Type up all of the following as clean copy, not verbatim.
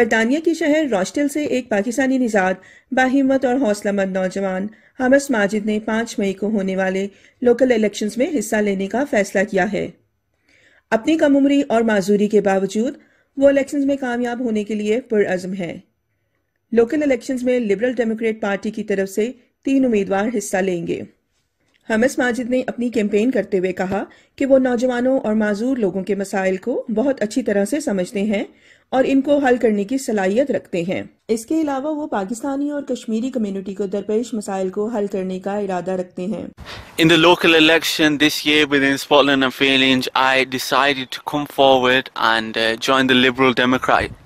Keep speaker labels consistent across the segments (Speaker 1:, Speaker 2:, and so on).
Speaker 1: برطانیہ کی شہر روچڈیل سے ایک پاکستانی نژاد باہمت اور حوصلہ مند نوجوان حمس ماجد نے 5 مئی کو ہونے والے لوکل الیکشنز میں حصہ لینے کا فیصلہ کیا ہے۔ اپنی کم عمری اور معذوری کے باوجود وہ الیکشنز میں کامیاب ہونے کے لیے پرعزم ہے۔ لوکل الیکشنز میں لبرل ڈیموکریٹ پارٹی کی طرف سے 3 امیدوار حصہ لیں گے۔ حمس ماجد نے اپنی کیمپین کرتے ہوئے کہا کہ وہ نوجوانوں اور معذور لوگوں کے مسائل کو بہت اچھی طرح سے سمجھتے ہیں اور ان کو حل کرنے کی صلاحیت رکھتے ہیں۔ اس کے علاوہ وہ پاکستانی اور کشمیری کمیونٹی کو درپیش مسائل کو حل کرنے کا ارادہ رکھتے ہیں۔
Speaker 2: In the local election this year within Scotland and Wales, I decided to come forward and join the Liberal Democrat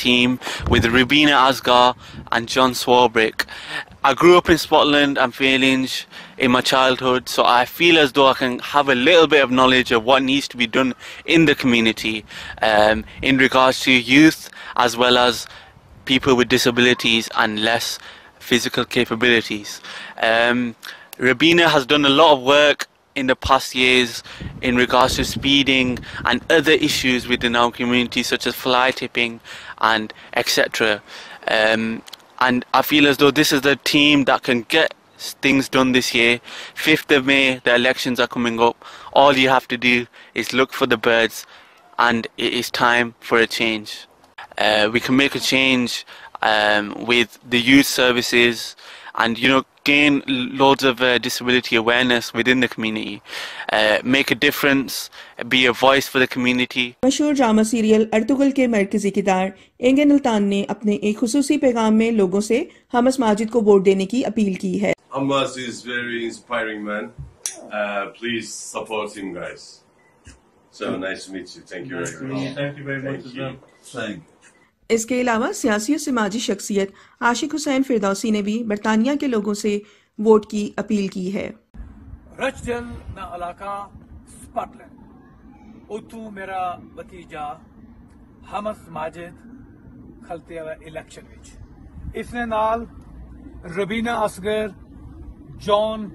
Speaker 2: team with Rubina Asghar and John Swarbrick. I grew up in Scotland and Wales in my childhood, so I feel as though I can have a little bit of knowledge of what needs to be done in the community in regards to youth as well as people with disabilities and less physical capabilities. Rubina has done a lot of work in the past years in regards to speeding and other issues within our community such as fly tipping and etc. And I feel as though this is the team that can get things done this year. 5th of May, the elections are coming up. All you have to do is look for the birds and it is time for a change. We can make a change with the youth services and gain loads of disability awareness within the community, make a difference, be a voice for the community.
Speaker 1: مشہور drama serial Ertugrul کے مرکزی کردار انگن الطان نے اپنے ایک خصوصی پیغام میں لوگوں سے حمس ماجد کو ووٹ دینے کی اپیل کی ہے۔
Speaker 3: Hamas is very inspiring man. Please support him, guys. So nice to meet you. Thank you very much.
Speaker 4: Thank you very much as well.
Speaker 3: Thank you.
Speaker 1: اس کے علاوہ سیاسی و سماجی شخصیت عاشق حسین فردوسی نے بھی برطانیہ کے لوگوں سے ووٹ کی اپیل کی ہے۔
Speaker 5: رچڈل نا علاقہ سکاٹلینڈ اتو میرا بھتیجا حمس ماجد کھلتے ہوئے الیکشن وچ اس نے نال ربینہ اصغر جان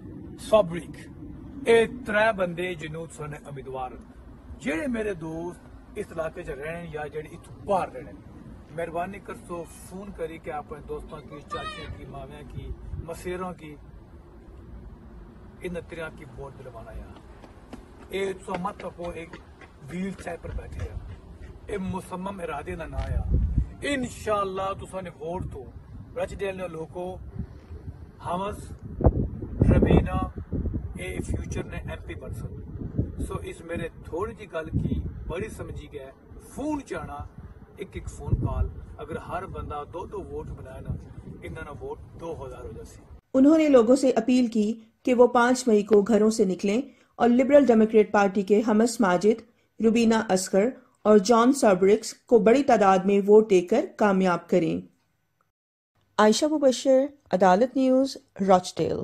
Speaker 5: سابریک اے 3 بندے جنوب سنے امیدوار جڑے میرے دوست اس علاقے چ رہن یا جڑے اتو باہر رہن مہربانی کر سو فون کری کہ اپنے دوستوں کی چاچیوں کی مامیاں کی مسیروں کی ان تریاں کی ووٹ دلوانا یا اے سو مت کو ایک ویل چیئر پر بیٹھے اے مصمم ارادے نہ آیا انشاءاللہ تساں نے ووٹ تو رچڈیل نے لوکو حمس ربینہ اے فیوچر نے ایم پی بن سکتے سو اس میرے تھوڑی جی گل کی بڑی سمجھی گئے فون چاہنا ایک فون کال اگر ہر بندہ 2 ووٹ بنائے نا انہاں ووٹ 2000 ہو جاسی۔ انہوں نے لوگوں سے اپیل کی کہ وہ 5 مئی کو گھروں سے نکلیں اور لبرل ڈیموکریٹ پارٹی کے حمس ماجد، ربینہ اصغر اور جان سابرکس کو بڑی تعداد میں ووٹ دے کر کامیاب کریں۔ عائشہ مبشر، عدالت نیوز، روچڈیل۔